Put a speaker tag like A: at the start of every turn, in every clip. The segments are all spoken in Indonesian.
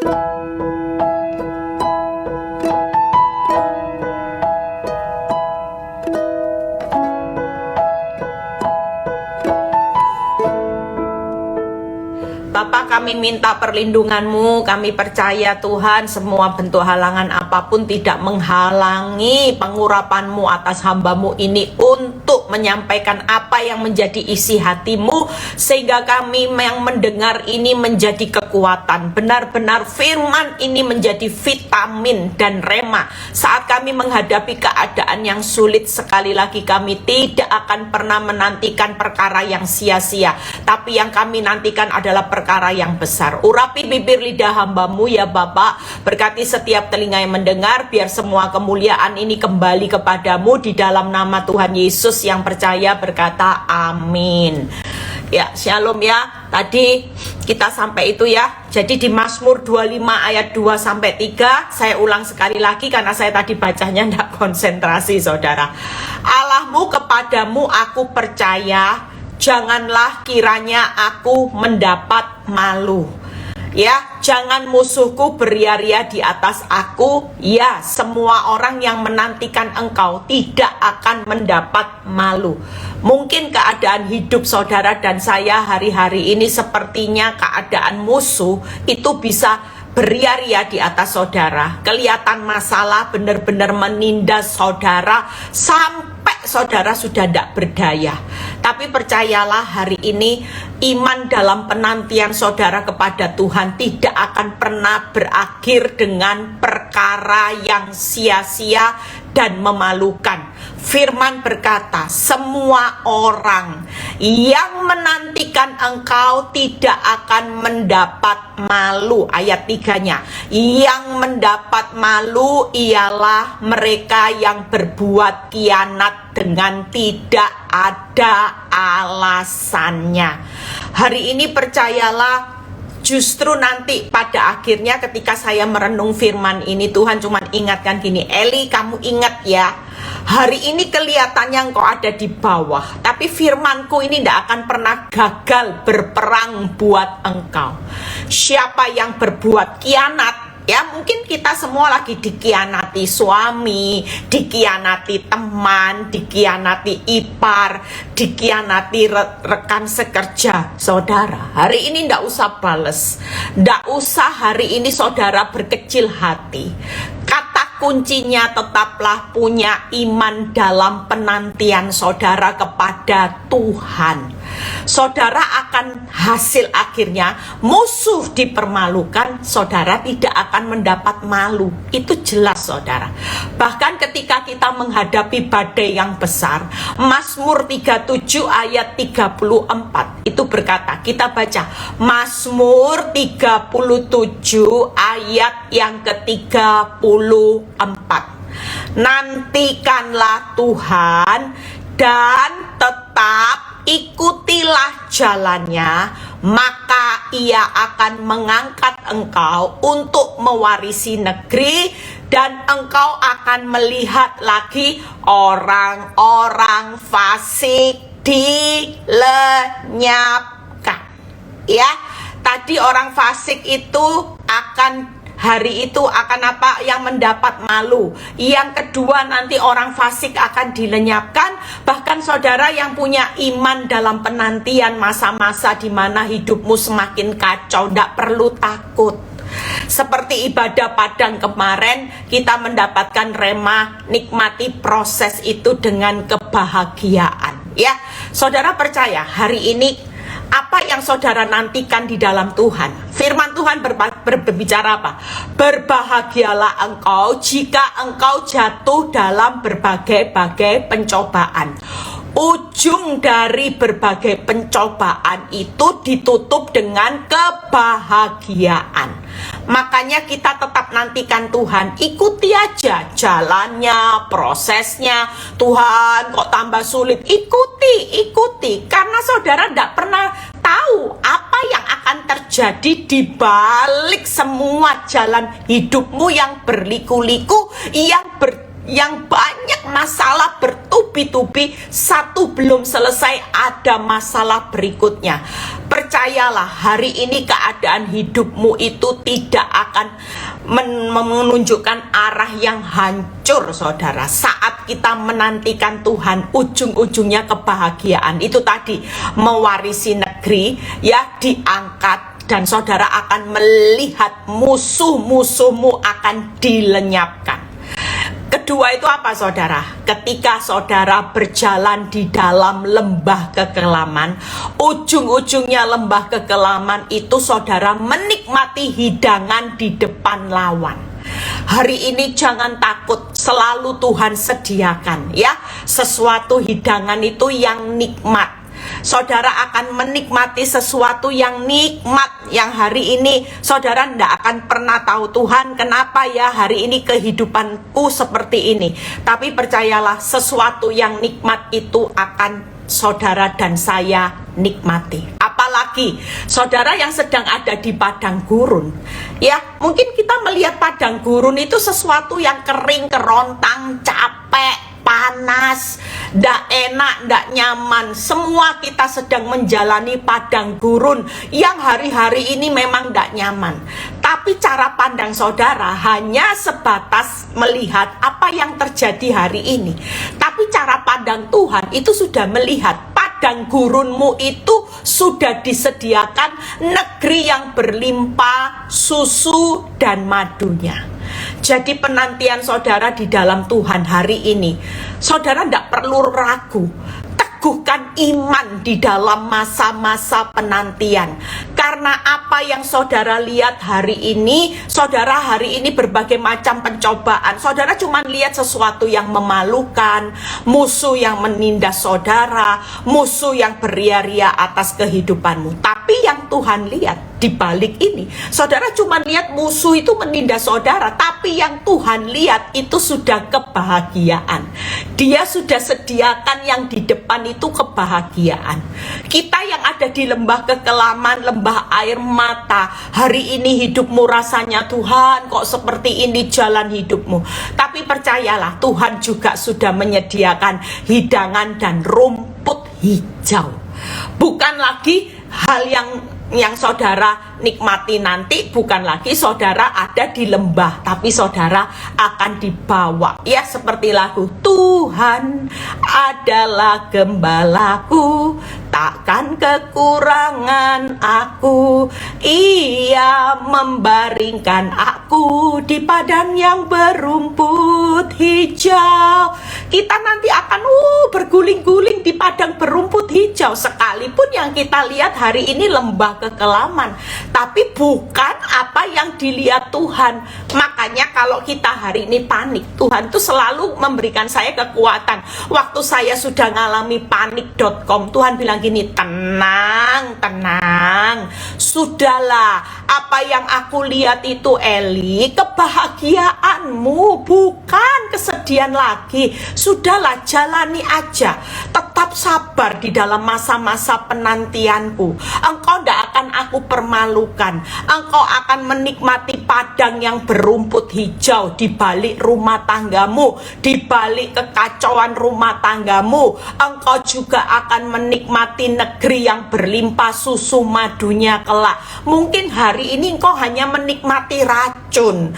A: Bapa, kami minta perlindungan-Mu. Kami percaya Tuhan semua bentuk halangan apapun tidak menghalangi pengurapan-Mu atas hamba-Mu ini untuk menyampaikan apa yang menjadi isi hati-Mu, sehingga kami yang mendengar ini menjadi kekuatan. Benar-benar firman ini menjadi vitamin dan rema saat kami menghadapi keadaan yang sulit. Sekali lagi, kami tidak akan pernah menantikan perkara yang sia-sia, tapi yang kami nantikan adalah perkara yang besar. Urapi bibir lidah hamba-Mu ya Bapak, berkati setiap telinga yang mendengar, biar semua kemuliaan ini kembali kepadamu. Di dalam nama Tuhan Yesus yang percaya berkata amin. Ya, shalom ya. Tadi kita sampai itu ya. Jadi di Mazmur 25 ayat 2 sampai 3, saya ulang sekali lagi karena saya tadi bacanya tidak konsentrasi, saudara. Allahmu, kepadamu aku percaya, janganlah kiranya aku mendapat malu. Ya, jangan musuhku beria-ria di atas aku. Ya, semua orang yang menantikan engkau tidak akan mendapat malu. Mungkin keadaan hidup saudara dan saya hari-hari ini sepertinya keadaan musuh itu bisa beria-ria di atas saudara. Kelihatan masalah benar-benar menindas saudara sampai saudara sudah tidak berdaya. Tapi percayalah, hari ini iman dalam penantian saudara kepada Tuhan tidak akan pernah berakhir dengan perkara yang sia-sia dan memalukan. Firman berkata, semua orang yang menantikan engkau tidak akan mendapat malu. Ayat 3-nya, yang mendapat malu ialah mereka yang berbuat kianat dengan tidak ada alasannya. Hari ini percayalah, justru nanti pada akhirnya ketika saya merenung firman ini, Tuhan cuma ingatkan gini, Eli, kamu ingat ya, hari ini kelihatannya engkau ada di bawah, tapi firmanku ini tidak akan pernah gagal berperang buat engkau. Siapa yang berbuat kianat, ya mungkin kita semua lagi dikianati suami, dikianati teman, dikianati ipar, dikianati rekan sekerja. Saudara, hari ini ndak usah bales, ndak usah hari ini saudara berkecil hati. Kata kuncinya tetaplah punya iman dalam penantian saudara kepada Tuhan. Saudara akan hasil akhirnya musuh dipermalukan, saudara tidak akan mendapat malu. Itu jelas saudara. Bahkan ketika kita menghadapi badai yang besar, Mazmur 37 ayat 34 itu berkata, kita baca Mazmur 37 ayat yang ke-34. Nantikanlah Tuhan dan tetap ikutilah jalannya, maka ia akan mengangkat engkau untuk mewarisi negeri, dan engkau akan melihat lagi orang-orang fasik dilenyapkan. Ya, tadi orang fasik itu akan hari itu akan apa? Yang mendapat malu. Yang kedua, nanti orang fasik akan dilenyapkan. Bahkan saudara yang punya iman dalam penantian masa-masa di mana hidupmu semakin kacau, tidak perlu takut. Seperti ibadah padang kemarin, kita mendapatkan rema, nikmati proses itu dengan kebahagiaan. Ya, saudara percaya hari ini apa yang saudara nantikan di dalam Tuhan? Firman Tuhan berbicara apa? Berbahagialah engkau jika engkau jatuh dalam berbagai-bagai pencobaan. Ujung dari berbagai pencobaan itu ditutup dengan kebahagiaan. Makanya kita tetap nantikan Tuhan. Ikuti aja jalannya, prosesnya. Tuhan kok tambah sulit? Ikuti. Karena saudara tidak pernah tahu apa yang akan terjadi di balik semua jalan hidupmu yang berliku-liku, yang yang banyak masalah bertubi-tubi, satu belum selesai, ada masalah berikutnya. Percayalah, hari ini keadaan hidupmu itu tidak akan menunjukkan arah yang hancur, saudara. Saat kita menantikan Tuhan, ujung-ujungnya kebahagiaan. Itu tadi, mewarisi negeri, ya, diangkat, dan saudara akan melihat musuh-musuhmu akan dilenyapkan. Kedua itu apa, saudara? Ketika saudara berjalan di dalam lembah kekelaman, ujung-ujungnya lembah kekelaman itu saudara menikmati hidangan di depan lawan. Hari ini jangan takut, selalu Tuhan sediakan, ya, sesuatu hidangan itu yang nikmat. Saudara akan menikmati sesuatu yang nikmat, yang hari ini saudara tidak akan pernah tahu, Tuhan kenapa ya hari ini kehidupanku seperti ini. Tapi percayalah, sesuatu yang nikmat itu akan saudara dan saya nikmati. Apalagi saudara yang sedang ada di padang gurun, ya, mungkin kita melihat padang gurun itu sesuatu yang kering, kerontang, capek, panas, ndak enak, ndak nyaman. Semua kita sedang menjalani padang gurun yang hari-hari ini memang ndak nyaman. Tapi cara pandang saudara hanya sebatas melihat apa yang terjadi hari ini. Tapi cara pandang Tuhan itu sudah melihat padang gurunmu itu sudah disediakan negeri yang berlimpah susu dan madunya. Jadi penantian saudara di dalam Tuhan hari ini, saudara tidak perlu ragu. Teguhkan iman di dalam masa-masa penantian. Karena apa yang saudara lihat hari ini, saudara hari ini berbagai macam pencobaan. Saudara cuma lihat sesuatu yang memalukan, musuh yang menindas saudara, musuh yang beria-ria atas kehidupanmu. Tapi yang Tuhan lihat di balik ini, saudara cuma lihat musuh itu menindas saudara, tapi yang Tuhan lihat itu sudah kebahagiaan. Dia sudah sediakan yang di depan itu kebahagiaan. Kita yang ada di lembah kekelaman, lembah air mata, hari ini hidupmu rasanya, Tuhan kok seperti ini jalan hidupmu. Tapi percayalah, Tuhan juga sudah menyediakan hidangan dan rumput hijau. Bukan lagi hal yang saudara nikmati nanti, bukan lagi saudara ada di lembah, tapi saudara akan dibawa, ya, seperti lagu Tuhan adalah gembalaku, takkan kekurangan aku, Ia membaringkan aku di padang yang berumput hijau. Kita nanti akan berguling-guling di padang berumput hijau, sekalipun yang kita lihat hari ini lembah kekelaman, tapi bukan apa yang dilihat Tuhan. Makanya kalau kita hari ini panik, Tuhan tuh selalu memberikan saya kekuatan. Waktu saya sudah ngalami panik.com, Tuhan bilang gini, tenang, sudahlah, apa yang aku lihat itu, Eli, kebahagiaanmu, bukan kesedihan lagi. Sudahlah, jalani aja, tetap sabar di dalam masa-masa penantianku. Engkau tidak akan aku permalukan. Engkau akan menikmati padang yang berumput hijau di balik rumah tanggamu, di balik kekacauan rumah tanggamu. Engkau juga akan menikmati negeri yang berlimpah susu madunya kelak. Mungkin hari ini engkau hanya menikmati racun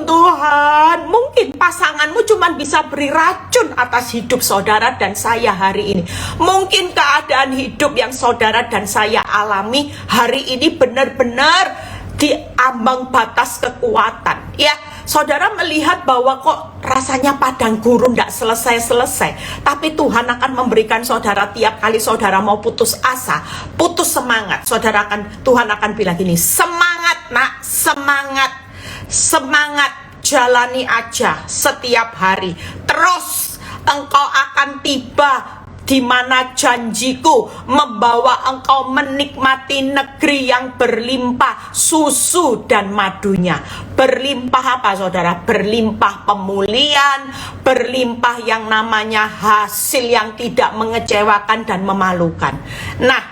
A: Tuhan. Mungkin pasanganmu cuma bisa beri racun atas hidup saudara dan saya hari ini. Mungkin keadaan hidup yang saudara dan saya alami hari ini benar-benar di ambang batas kekuatan, ya. Saudara melihat bahwa kok rasanya padang gurun tidak selesai-selesai, tapi Tuhan akan memberikan saudara tiap kali saudara mau putus asa, putus semangat, Tuhan akan bilang gini, semangat nak, semangat, jalani aja setiap hari, terus engkau akan tiba di mana janjiku membawa engkau menikmati negeri yang berlimpah susu dan madunya. Berlimpah apa, saudara? Berlimpah pemulihan, berlimpah yang namanya hasil yang tidak mengecewakan dan memalukan. Nah,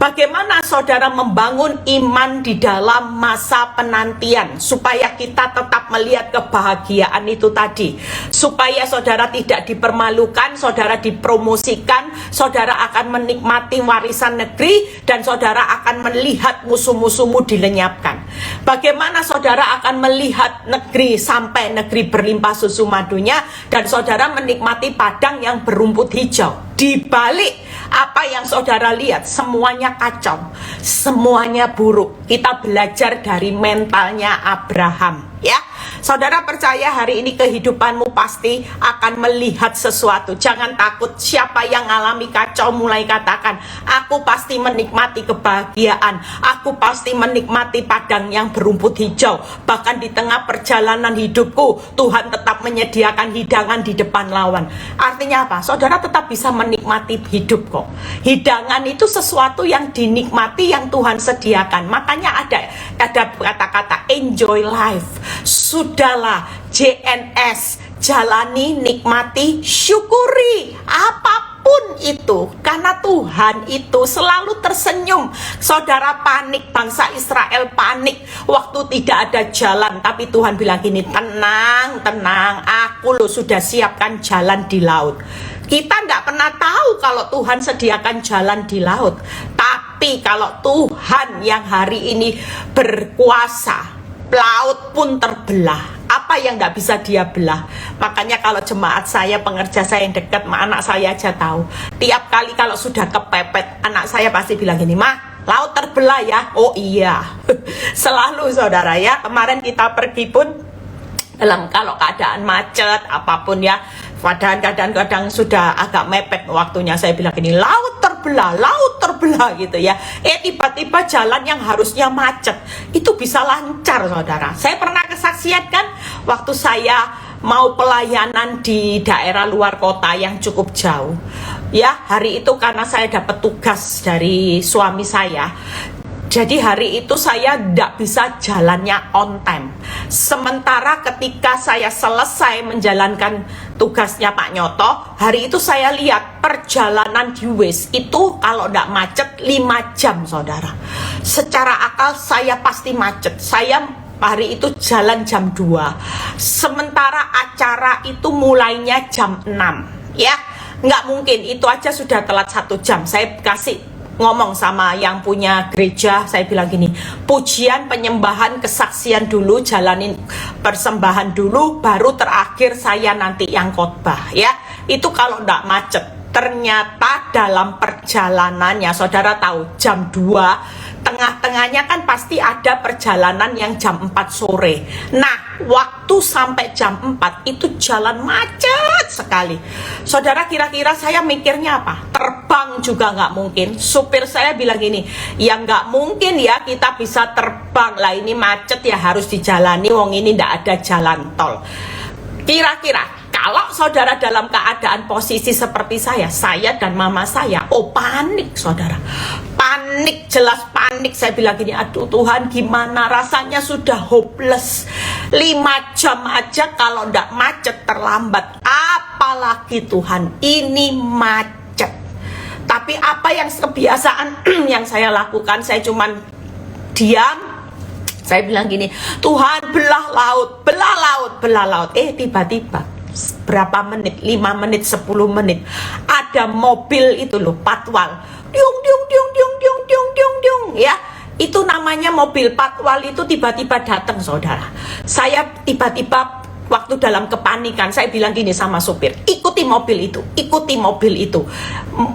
A: Bagaimana saudara membangun iman di dalam masa penantian supaya kita tetap melihat kebahagiaan itu tadi, supaya saudara tidak dipermalukan, saudara dipromosikan, saudara akan menikmati warisan negeri, dan saudara akan melihat musuh-musuhmu dilenyapkan. Bagaimana saudara akan melihat negeri sampai negeri berlimpah susu madunya, dan saudara menikmati padang yang berumput hijau. Di balik apa yang saudara lihat, semuanya kacau, semuanya buruk. Kita belajar dari mentalnya Abraham, ya. Saudara percaya hari ini kehidupanmu pasti akan melihat sesuatu. Jangan takut. Siapa yang alami kacau mulai katakan, aku pasti menikmati kebahagiaan, aku pasti menikmati padang yang berumput hijau. Bahkan di tengah perjalanan hidupku, Tuhan tetap menyediakan hidangan di depan lawan. Artinya apa? Saudara tetap bisa menikmati hidup kok. Hidangan itu sesuatu yang dinikmati, yang Tuhan sediakan. Makanya ada kata-kata enjoy life. Sudahlah, JNS, jalani, nikmati, syukuri apapun itu, karena Tuhan itu selalu tersenyum. Saudara panik, bangsa Israel panik waktu tidak ada jalan, tapi Tuhan bilang gini, tenang, tenang, aku loh sudah siapkan jalan di laut. Kita nggak pernah tahu kalau Tuhan sediakan jalan di laut, tapi kalau Tuhan yang hari ini berkuasa, laut pun terbelah. Apa yang nggak bisa dia belah? Makanya kalau jemaat saya, pengerja saya yang dekat, anak saya aja tahu. Tiap kali kalau sudah kepepet, anak saya pasti bilang gini, "Ma, laut terbelah ya?" Oh iya. Selalu saudara ya. Kemarin kita pergi pun dalam kalau keadaan macet apapun ya, kadang-kadang sudah agak mepet waktunya, saya bilang gini, laut terbelah gitu ya. Tiba-tiba jalan yang harusnya macet itu bisa lancar saudara. Saya pernah kesaksian kan waktu saya mau pelayanan di daerah luar kota yang cukup jauh ya. Hari itu karena saya dapat tugas dari suami saya, jadi hari itu saya tidak bisa jalannya on time. Sementara ketika saya selesai menjalankan tugasnya Pak Nyoto, hari itu saya lihat perjalanan di Waze itu kalau tidak macet 5 jam saudara. Secara akal saya pasti macet. Saya hari itu jalan jam 2. Sementara acara itu mulainya jam 6. Ya, nggak mungkin, itu aja sudah telat 1 jam. Saya kasih ngomong sama yang punya gereja, saya bilang gini, pujian, penyembahan, kesaksian dulu, jalanin persembahan dulu, baru terakhir saya nanti yang khotbah ya. Itu kalau ndak macet. Ternyata dalam perjalanannya, saudara tahu jam 2 tengah-tengahnya kan pasti ada perjalanan yang jam 4 sore. Nah, waktu sampai jam 4 itu jalan macet sekali. Saudara, kira-kira saya mikirnya apa? Terbang juga nggak mungkin. Supir saya bilang gini, ya nggak mungkin ya kita bisa terbang lah, ini macet ya harus dijalani, wong ini nggak ada jalan tol. Kira-kira kalau saudara dalam keadaan posisi seperti saya dan mama saya, oh panik saudara, panik, jelas panik. Saya bilang gini, aduh Tuhan gimana, rasanya sudah hopeless. 5 jam aja kalau ndak macet terlambat, apalagi Tuhan ini macet. Tapi apa yang kebiasaan yang saya lakukan, saya cuman diam. Saya bilang gini, Tuhan belah laut, belah laut, belah laut. Tiba-tiba berapa menit, 5 menit, 10 menit, ada mobil itu loh, patwal, diung diung diung diung diung diung diung diung ya. Itu namanya mobil patwal itu tiba-tiba datang saudara. Saya tiba-tiba waktu dalam kepanikan, saya bilang gini sama supir, ikuti mobil itu, ikuti mobil itu.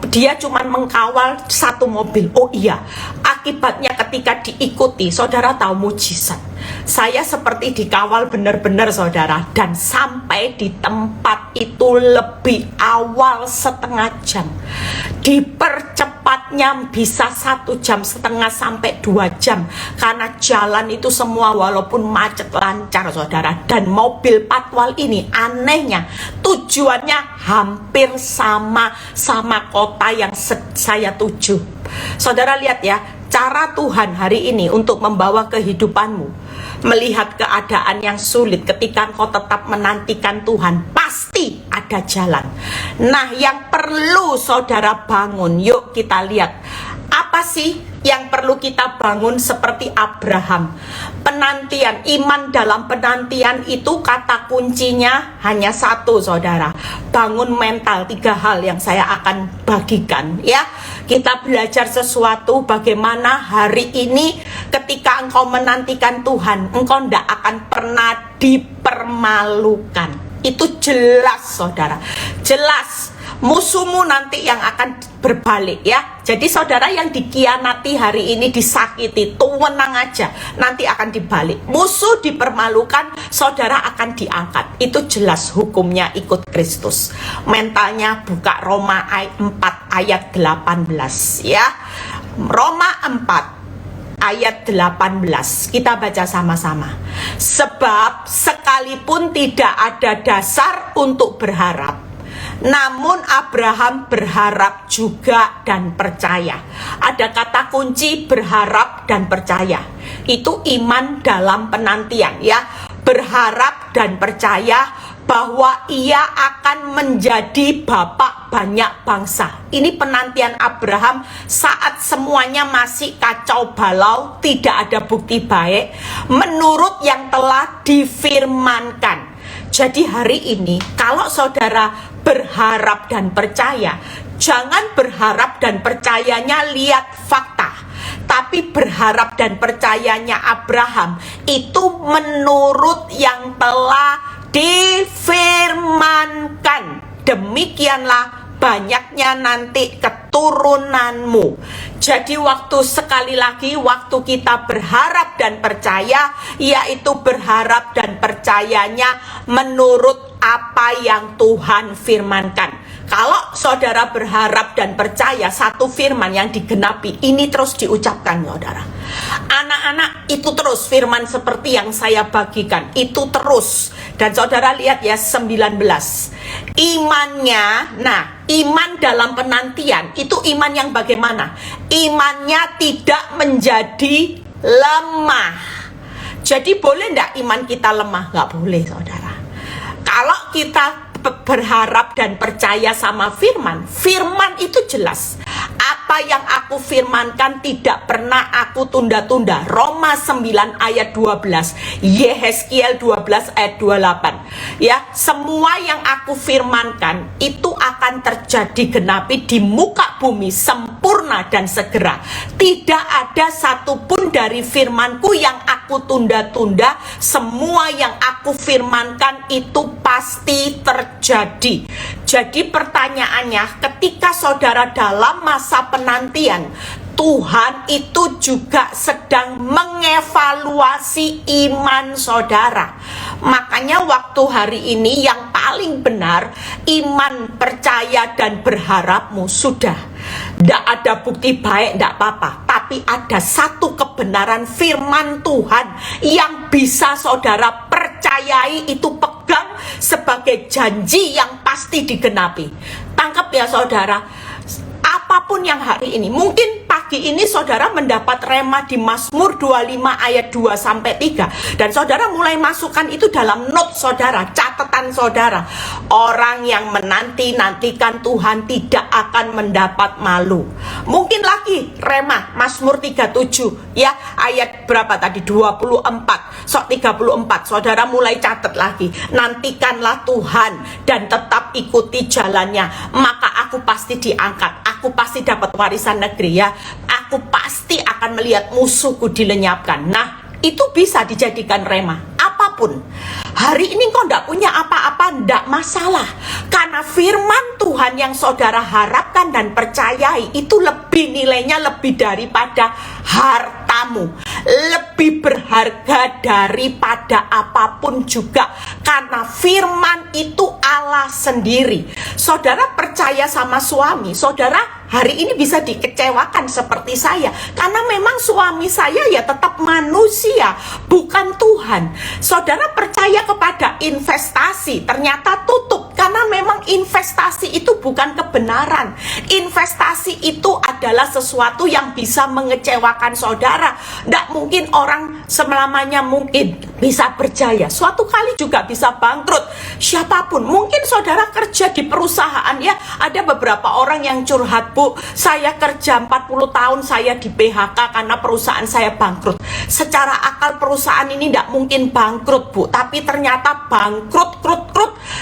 A: Dia cuma mengkawal satu mobil. Oh iya, akibatnya ketika diikuti, saudara tahu mujizat. Saya seperti dikawal benar-benar saudara, dan sampai di tempat itu lebih awal setengah jam. Dipercepatnya bisa 1,5 jam sampai 2 jam, karena jalan itu semua walaupun macet lancar saudara. Dan mobil patwal ini anehnya tujuannya hampir sama kota yang saya tuju. Saudara lihat ya, cara Tuhan hari ini untuk membawa kehidupanmu melihat keadaan yang sulit. Ketika engkau tetap menantikan Tuhan, pasti ada jalan. Nah, yang perlu saudara bangun, yuk kita lihat Apa sih yang perlu kita bangun seperti Abraham? Penantian, iman dalam penantian itu kata kuncinya hanya satu, saudara. Bangun mental, 3 hal yang saya akan bagikan ya. Kita belajar sesuatu bagaimana hari ini ketika engkau menantikan Tuhan, engkau tidak akan pernah dipermalukan. Itu jelas, saudara. Jelas. Musuhmu nanti yang akan berbalik ya. Jadi saudara yang dikhianati hari ini, disakiti, tenang aja, nanti akan dibalik. Musuh dipermalukan, saudara akan diangkat. Itu jelas hukumnya ikut Kristus. Mentalnya buka Roma 4 ayat 18 ya. Roma 4 ayat 18, kita baca sama-sama. Sebab sekalipun tidak ada dasar untuk berharap, namun Abraham berharap juga dan percaya. Ada kata kunci berharap dan percaya. Itu iman dalam penantian ya. Berharap dan percaya bahwa ia akan menjadi bapak banyak bangsa. Ini penantian Abraham saat semuanya masih kacau balau, tidak ada bukti baik, menurut yang telah difirmankan. Jadi hari ini kalau saudara berharap dan percaya, jangan berharap dan percayanya lihat fakta, tapi berharap dan percayanya Abraham itu menurut yang telah difirmankan. Demikianlah banyaknya nanti keturunanmu. Jadi sekali lagi waktu kita berharap dan percaya, yaitu berharap dan percayanya menurut apa yang Tuhan firmankan. Kalau saudara berharap dan percaya satu firman yang digenapi, ini terus diucapkan saudara. Anak-anak, itu terus firman seperti yang saya bagikan, itu terus. Dan saudara lihat ya 19. Imannya, nah iman dalam penantian, itu iman yang bagaimana? Imannya tidak menjadi lemah. Jadi boleh enggak iman kita lemah? Nggak boleh saudara. Kalau kita berharap dan percaya sama firman, firman itu jelas. Apa yang aku firmankan tidak pernah aku tunda-tunda. Roma 9 ayat 12, Yehezkiel 12 ayat 28. Ya, semua yang aku firmankan itu akan terjadi genapi di muka bumi, sempurna dan segera. Tidak ada satupun dari firmanku yang aku tunda-tunda. Semua yang aku firmankan itu pasti terjadi. Jadi pertanyaannya, ketika saudara dalam masa penantian, Tuhan itu juga sedang mengevaluasi iman saudara. Makanya waktu hari ini yang paling benar, iman, percaya dan berharapmu sudah. Tidak ada bukti baik, tidak apa-apa. Tapi ada satu kebenaran firman Tuhan yang bisa saudara percayai, itu pegang sebagai janji yang pasti digenapi. Tangkap ya saudara. Apapun yang hari ini, mungkin pagi ini saudara mendapat rema di Mazmur 25 ayat 2-3, dan saudara mulai masukkan itu dalam note saudara, catatan saudara. Orang yang menanti-nantikan Tuhan tidak akan mendapat malu. Mungkin lagi rema Mazmur 37 ya, ayat berapa tadi? 24, 34. Saudara mulai catat lagi. Nantikanlah Tuhan dan tetap ikuti jalannya, maka aku pasti diangkat. Aku pasti dapat warisan negeri ya. Aku pasti akan melihat musuhku dilenyapkan. Nah, itu bisa dijadikan rema. Apapun. Hari ini kau tidak punya apa-apa, tidak masalah. Karena firman Tuhan yang saudara harapkan dan percayai itu lebih nilainya, lebih daripada hartamu. Lebih berharga daripada apapun juga. Karena firman itu Allah sendiri. Saudara percaya sama suami, saudara hari ini bisa dikecewakan seperti saya. Karena memang suami saya ya tetap manusia, bukan Tuhan. Saudara percaya kepada investasi, ternyata tutup karena Karena memang investasi itu bukan kebenaran. Investasi itu adalah sesuatu yang bisa mengecewakan saudara. Tidak mungkin orang selamanya mungkin bisa berjaya. Suatu kali juga bisa bangkrut. Siapapun, mungkin saudara kerja di perusahaan ya. Ada beberapa orang yang curhat, Bu, saya kerja 40 tahun saya di PHK karena perusahaan saya bangkrut. Secara akal perusahaan ini tidak mungkin bangkrut, Bu, tapi ternyata bangkrut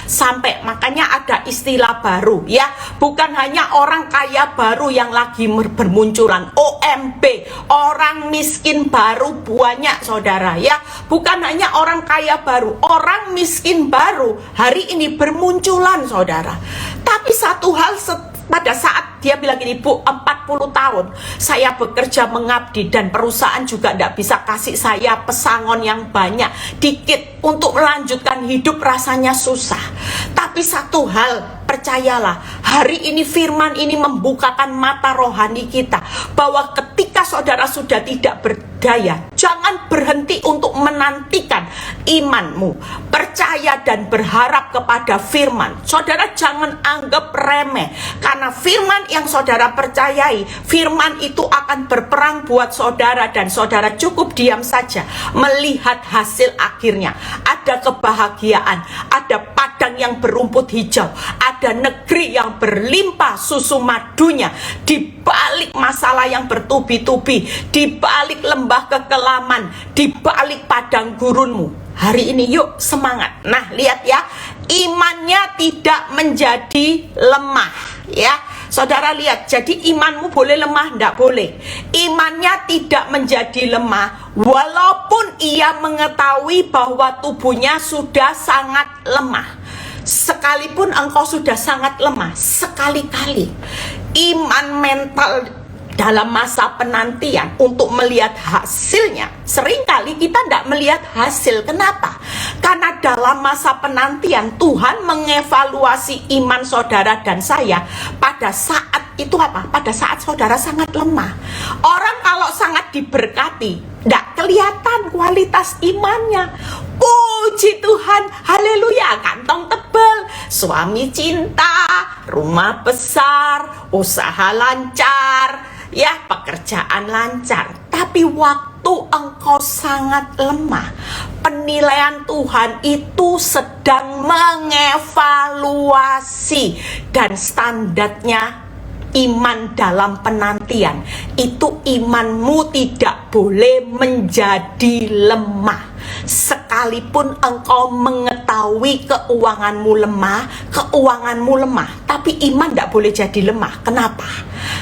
A: sampai makanya ada istilah baru ya, bukan hanya orang kaya baru yang lagi bermunculan, OMB, orang miskin baru banyak saudara ya, bukan hanya orang kaya baru, orang miskin baru hari ini bermunculan saudara. Tapi satu hal, pada saat dia bilang gini, Bu, 40 tahun saya bekerja mengabdi dan perusahaan juga tidak bisa kasih saya pesangon yang banyak, dikit untuk melanjutkan hidup rasanya susah. Tapi satu hal, percayalah, hari ini firman ini membukakan mata rohani kita bahwa ketika saudara sudah tidak berdaya, jangan berhenti untuk menantikan imanmu, percaya dan berharap kepada firman. Saudara jangan anggap remeh, karena firman yang saudara percayai, firman itu akan berperang buat saudara, dan saudara cukup diam saja melihat hasil akhirnya. Ada kebahagiaan, ada padang yang berumput hijau, ada negeri yang berlimpah susu madunya, di balik masalah yang bertubi-tubi, di balik lembah kekelaman, di balik padang gurunmu. Hari ini yuk semangat. Nah lihat ya, imannya tidak menjadi lemah ya. Saudara lihat, jadi imanmu boleh lemah? Tidak boleh. Imannya tidak menjadi lemah walaupun ia mengetahui bahwa tubuhnya sudah sangat lemah. Sekalipun engkau sudah sangat lemah, sekali-kali iman mental dalam masa penantian untuk melihat hasilnya, seringkali kita tidak melihat hasil. Kenapa? Karena dalam masa penantian Tuhan mengevaluasi iman saudara dan saya pada saat itu apa? Pada saat saudara sangat lemah. Orang kalau sangat diberkati, tidak kelihatan kualitas imannya. Puji Tuhan, haleluya, kantong tebal, suami cinta, rumah besar, usaha lancar, ya pekerjaan lancar. Tapi waktu engkau sangat lemah, penilaian Tuhan itu sedang mengevaluasi, dan standarnya iman dalam penantian itu, imanmu tidak boleh menjadi lemah. Sekalipun engkau mengetahui keuanganmu lemah, tapi iman tidak boleh jadi lemah. Kenapa?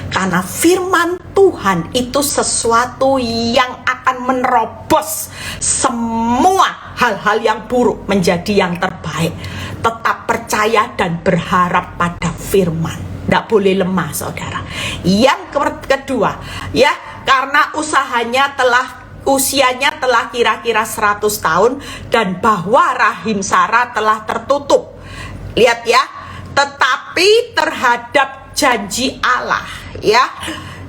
A: Karena firman Tuhan itu sesuatu yang akan menerobos semua hal-hal yang buruk menjadi yang terbaik. Tetap percaya dan berharap pada firman. Tidak boleh lemah saudara. Yang kedua ya, karena usianya telah kira-kira 100 tahun dan bahwa rahim Sarah telah tertutup. Lihat ya, tetapi terhadap janji Allah ya.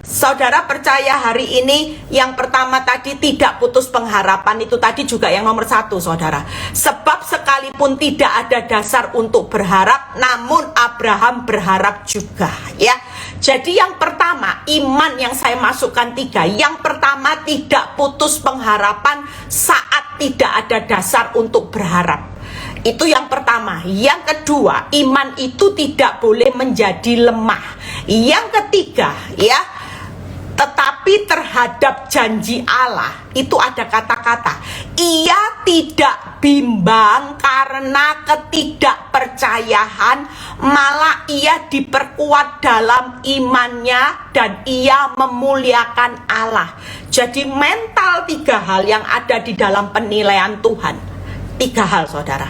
A: Saudara percaya hari ini yang pertama tadi tidak putus pengharapan, itu tadi juga yang nomor 1 saudara. Sebab sekalipun tidak ada dasar untuk berharap, namun Abraham berharap juga ya. Jadi yang pertama, iman yang saya masukkan 3. Yang pertama, tidak putus pengharapan saat tidak ada dasar untuk berharap. Itu yang pertama. Yang kedua, iman itu tidak boleh menjadi lemah. Yang ketiga ya, tetapi terhadap janji Allah itu ada kata-kata, ia tidak bimbang karena ketidakpercayaan, malah ia diperkuat dalam imannya dan ia memuliakan Allah. Jadi mental 3 hal yang ada di dalam penilaian Tuhan. 3 hal saudara.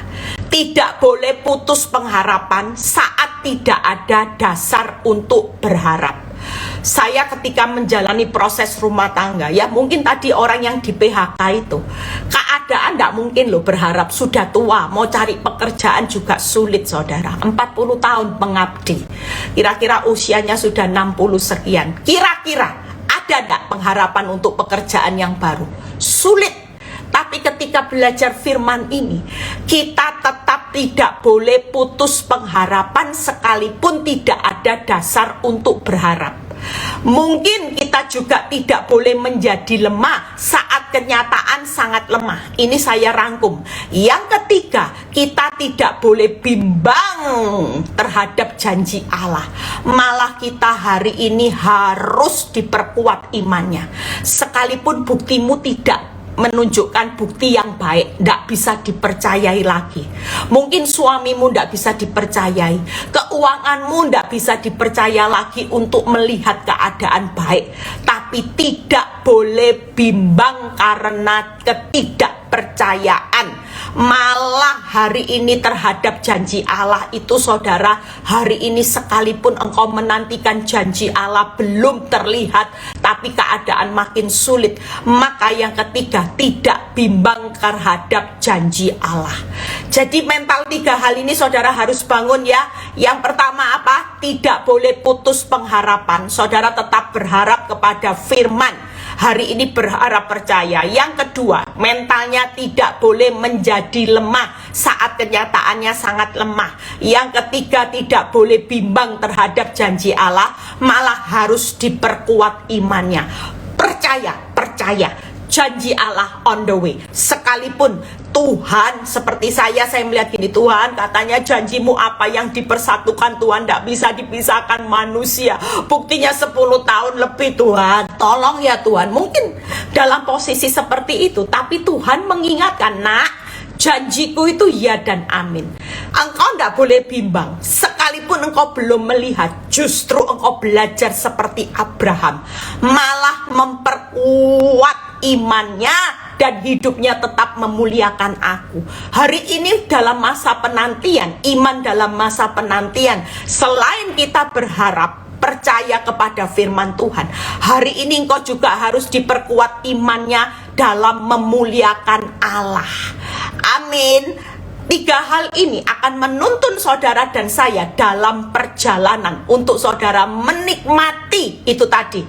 A: Tidak boleh putus pengharapan saat tidak ada dasar untuk berharap. Saya ketika menjalani proses rumah tangga ya, mungkin tadi orang yang di PHK itu keadaan tidak mungkin loh berharap, sudah tua mau cari pekerjaan juga sulit saudara. 40 tahun mengabdi, kira-kira usianya sudah 60 sekian, kira-kira ada tidak pengharapan untuk pekerjaan yang baru? Sulit. Tapi Tapi ketika belajar firman ini, kita tetap tidak boleh putus pengharapan sekalipun tidak ada dasar untuk berharap. Mungkin kita juga tidak boleh menjadi lemah saat kenyataan sangat lemah. Ini saya rangkum. Yang ketiga, kita tidak boleh bimbang terhadap janji Allah. Malah kita hari ini harus diperkuat imannya. Sekalipun buktimu tidak menunjukkan bukti yang baik, tidak bisa dipercayai lagi. Mungkin suamimu tidak bisa dipercayai, keuanganmu tidak bisa dipercaya lagi untuk melihat keadaan baik. Tapi tidak boleh bimbang karena ketidakpercayaan. Malah hari ini terhadap janji Allah itu, saudara, hari ini sekalipun engkau menantikan janji Allah belum terlihat, tapi keadaan makin sulit, maka yang ketiga, tidak bimbang terhadap janji Allah. Jadi mental 3 hal ini saudara harus bangun ya. Yang pertama apa? Tidak boleh putus pengharapan. Saudara tetap berharap kepada firman. Hari ini berharap percaya. Yang kedua, mentalnya tidak boleh menjadi lemah saat kenyataannya sangat lemah. Yang ketiga, tidak boleh bimbang terhadap janji Allah, malah harus diperkuat imannya. Percaya. Janji Allah on the way. Sekalipun Tuhan, seperti saya melihat gini, Tuhan katanya janjimu apa yang dipersatukan Tuhan tidak bisa dipisahkan manusia. Buktinya 10 tahun lebih Tuhan. Tolong ya Tuhan. Mungkin dalam posisi seperti itu, tapi Tuhan mengingatkan, nak, janjiku itu ya dan amin. Engkau tidak boleh bimbang. Sekalipun engkau belum melihat, justru engkau belajar seperti Abraham. Malah memperkuat imannya dan hidupnya tetap memuliakan aku. Hari ini dalam masa penantian, iman dalam masa penantian, selain kita berharap, percaya kepada firman Tuhan, hari ini engkau juga harus diperkuat imannya dalam memuliakan Allah. Amin. 3 hal ini akan menuntun saudara dan saya dalam perjalanan untuk saudara menikmati itu tadi,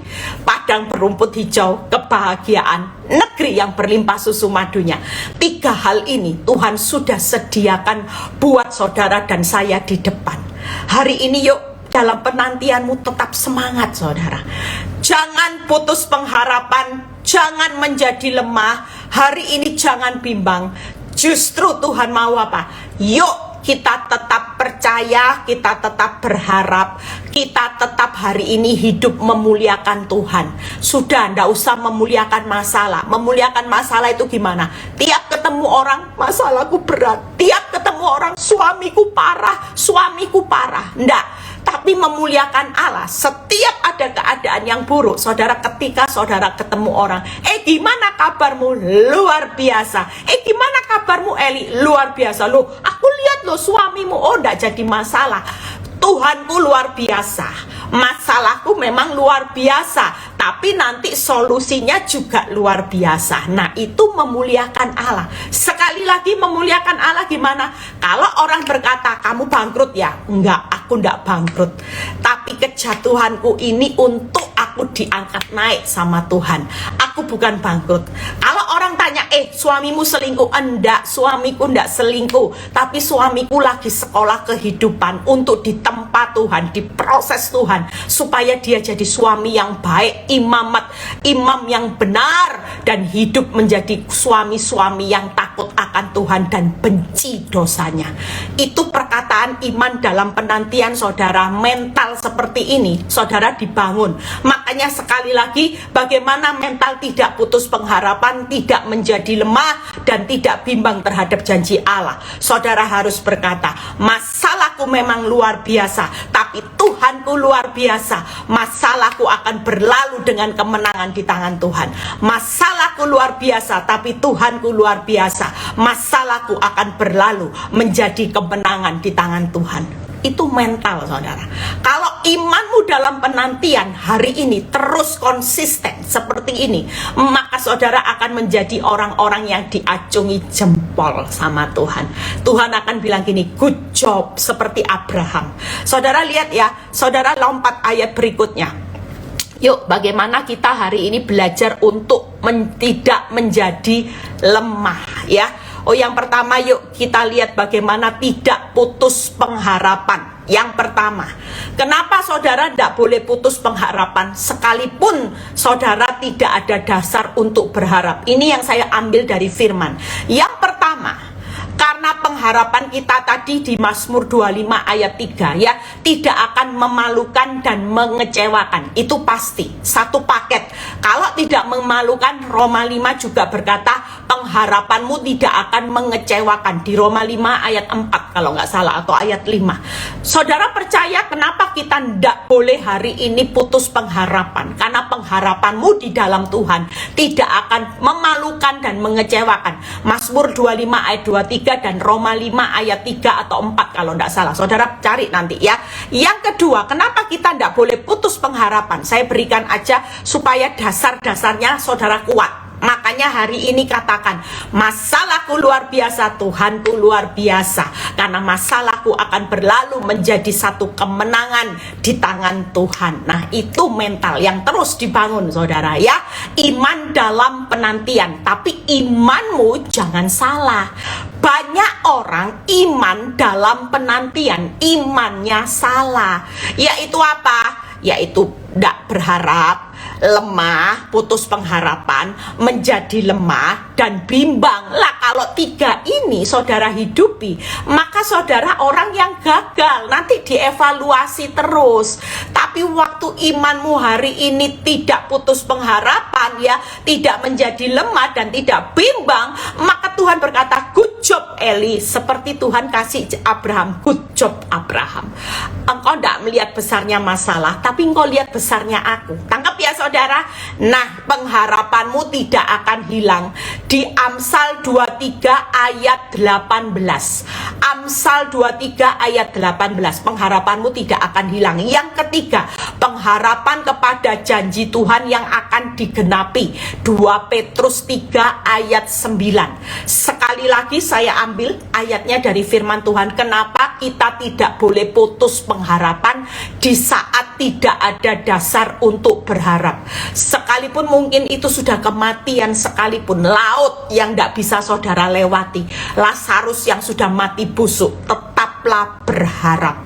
A: padang berumput hijau, kebahagiaan, negeri yang berlimpah susu madunya. 3 hal ini Tuhan sudah sediakan buat saudara dan saya di depan. Hari ini yuk, dalam penantianmu tetap semangat saudara. Jangan putus pengharapan, jangan menjadi lemah. Hari ini jangan bimbang. Justru Tuhan mau apa? Yuk kita tetap percaya, kita tetap berharap, kita tetap hari ini hidup memuliakan Tuhan. Sudah, ndak usah memuliakan masalah. Memuliakan masalah itu gimana? Tiap ketemu orang, masalahku berat. Tiap ketemu orang, suamiku parah. Ndak. Tapi memuliakan Allah, setiap ada keadaan yang buruk, saudara, ketika saudara ketemu orang, gimana kabarmu? Luar biasa. Gimana kabarmu Eli? Luar biasa. Loh, aku lihat loh suamimu, ndak jadi masalah. Tuhanku luar biasa. Masalahku memang luar biasa, tapi nanti solusinya juga luar biasa. Nah, itu memuliakan Allah. Sekali lagi, memuliakan Allah gimana? Kalau orang berkata, kamu bangkrut ya? Enggak, aku enggak bangkrut. Tapi kejatuhanku ini untuk aku diangkat naik sama Tuhan. Aku bukan bangkrut. Kalau orang tanya, suamimu selingkuh? Enggak, suamiku enggak selingkuh. Tapi suamiku lagi sekolah kehidupan untuk ditempa Tuhan, diproses Tuhan, supaya dia jadi suami yang baik, imam yang benar, dan hidup menjadi suami-suami yang takut akan Tuhan dan benci dosanya. Itu perkataan iman dalam penantian saudara. Mental seperti ini saudara dibangun. Makanya sekali lagi, bagaimana mental tidak putus pengharapan, tidak menjadi lemah, dan tidak bimbang terhadap janji Allah. Saudara harus berkata, masalahku memang luar biasa, tapi Tuhanku luar biasa. Masalahku akan berlalu dengan kemenangan di tangan Tuhan. Masalahku luar biasa, tapi Tuhanku luar biasa. Masalahku akan berlalu menjadi kemenangan di tangan Tuhan. Itu mental saudara. Kalau imanmu dalam penantian hari ini terus konsisten seperti ini, maka saudara akan menjadi orang-orang yang diacungi jempol sama Tuhan. Tuhan akan bilang gini, good job, seperti Abraham. Saudara lihat ya, saudara lompat ayat berikutnya. Yuk, bagaimana kita hari ini belajar untuk tidak menjadi lemah ya. Oh, yang pertama yuk kita lihat bagaimana tidak putus pengharapan. Yang pertama, kenapa saudara tidak boleh putus pengharapan sekalipun saudara tidak ada dasar untuk berharap? Ini yang saya ambil dari firman. Yang pertama, karena pengharapan kita tadi di Mazmur 25 ayat 3 ya, tidak akan memalukan dan mengecewakan. Itu pasti, satu paket. Kalau tidak memalukan, Roma 5 juga berkata pengharapanmu tidak akan mengecewakan. Di Roma 5 ayat 4 kalau nggak salah, atau ayat 5. Saudara percaya kenapa kita tidak boleh hari ini putus pengharapan? Karena pengharapanmu di dalam Tuhan tidak akan memalukan dan mengecewakan. Mazmur 25 ayat 23 dan Roma 5 ayat 3 atau 4 kalau tidak salah. Saudara cari nanti ya. Yang kedua, kenapa kita tidak boleh putus pengharapan? Saya berikan aja supaya dasar-dasarnya saudara kuat. Makanya hari ini katakan, masalahku luar biasa, Tuhan tuh luar biasa. Karena masalahku akan berlalu menjadi satu kemenangan di tangan Tuhan. Nah, itu mental yang terus dibangun saudara ya. Iman dalam penantian, tapi imanmu jangan salah. Banyak orang iman dalam penantian, imannya salah. Yaitu apa? Yaitu tidak berharap, lemah, putus pengharapan, menjadi lemah, dan bimbang. Lah kalau tiga ini saudara hidupi, maka saudara orang yang gagal, nanti dievaluasi terus. Tapi waktu imanmu hari ini tidak putus pengharapan ya, tidak menjadi lemah dan tidak bimbang, maka Tuhan berkata, good job Eli. Seperti Tuhan kasih Abraham, good job Abraham. Engkau tidak melihat besarnya masalah, tapi engkau lihat besarnya aku. Tangkap ya saudara. Nah, pengharapanmu tidak akan hilang. Di Amsal 23 ayat 18. Amsal 23 ayat 18. Pengharapanmu tidak akan hilang. Yang ketiga, pengharapan kepada janji Tuhan yang akan digenapi. 2 Petrus 3 ayat 9. Sekali lagi saya ambil ayatnya dari firman Tuhan. Kenapa kita tidak boleh putus pengharapan di saat tidak ada dasar untuk berharap? Sekalipun mungkin itu sudah kematian, sekalipun laut yang tidak bisa saudara lewati, Lazarus yang sudah mati busuk, tetaplah berharap.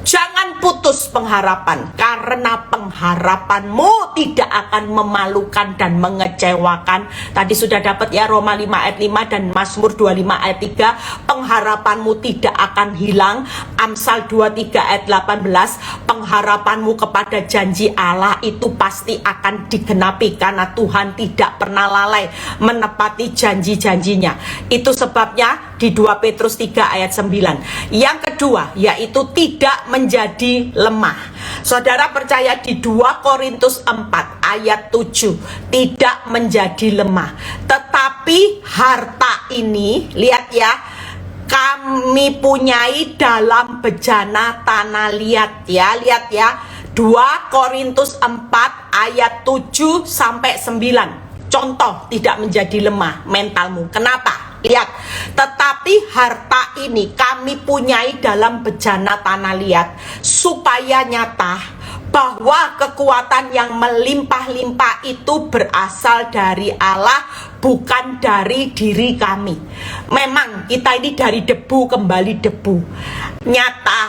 A: Jangan putus pengharapan, karena pengharapanmu tidak akan memalukan dan mengecewakan. Tadi sudah dapat ya Roma 5 ayat 5 dan Mazmur 25 ayat 3. Pengharapanmu tidak akan hilang. Amsal 23 ayat 18. Pengharapanmu kepada janji Allah itu pasti akan digenapi, karena Tuhan tidak pernah lalai menepati janji-janjinya. Itu sebabnya di 2 Petrus 3 ayat 9. Yang kedua, yaitu tidak menjadi lemah. Saudara percaya di 2 Korintus 4 ayat 7, tidak menjadi lemah. Tetapi harta ini, lihat ya, kami punyai dalam bejana tanah liat ya, lihat ya. 2 Korintus 4 ayat 7 sampai 9. Contoh tidak menjadi lemah mentalmu. Kenapa? Lihat, tetapi harta ini kami punyai dalam bejana tanah liat, supaya nyata bahwa kekuatan yang melimpah-limpah itu berasal dari Allah, bukan dari diri kami. Memang kita ini dari debu kembali debu. Nyata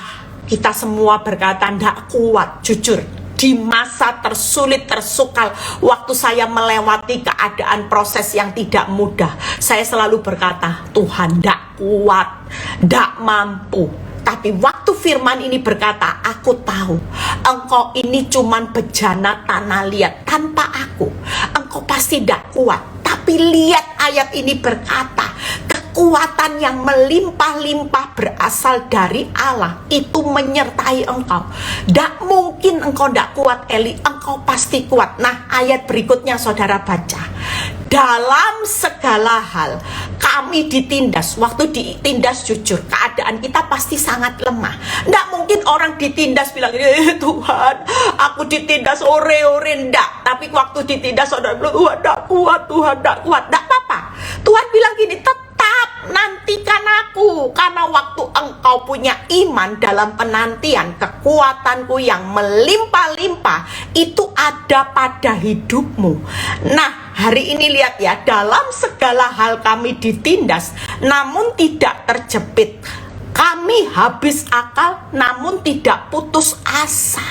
A: kita semua berkata tidak kuat, jujur. Di masa tersulit, tersukal, waktu saya melewati keadaan proses yang tidak mudah, saya selalu berkata, Tuhan tidak kuat, tidak mampu. Tapi waktu firman ini berkata, aku tahu engkau ini cuman bejana tanah liat, tanpa aku engkau pasti tidak kuat. Tapi lihat ayat ini berkata, kekuatan yang melimpah-limpah berasal dari Allah, itu menyertai engkau. Tidak mungkin engkau tidak kuat Eli, engkau pasti kuat. Nah, ayat berikutnya saudara baca. Dalam segala hal kami ditindas. Waktu ditindas jujur, keadaan kita pasti sangat lemah. Tidak mungkin orang ditindas bilang, Tuhan aku ditindas ore-ore, enggak. Tapi waktu ditindas saudara bilang, Tuhan tidak kuat, Tuhan tidak kuat. Tidak apa-apa. Tuhan bilang gini, tetap nantikan aku, karena waktu engkau punya iman dalam penantian, kekuatanku yang melimpah-limpah itu ada pada hidupmu. Nah, hari ini lihat ya, dalam segala hal kami ditindas, namun tidak terjepit. Kami habis akal, namun tidak putus asa.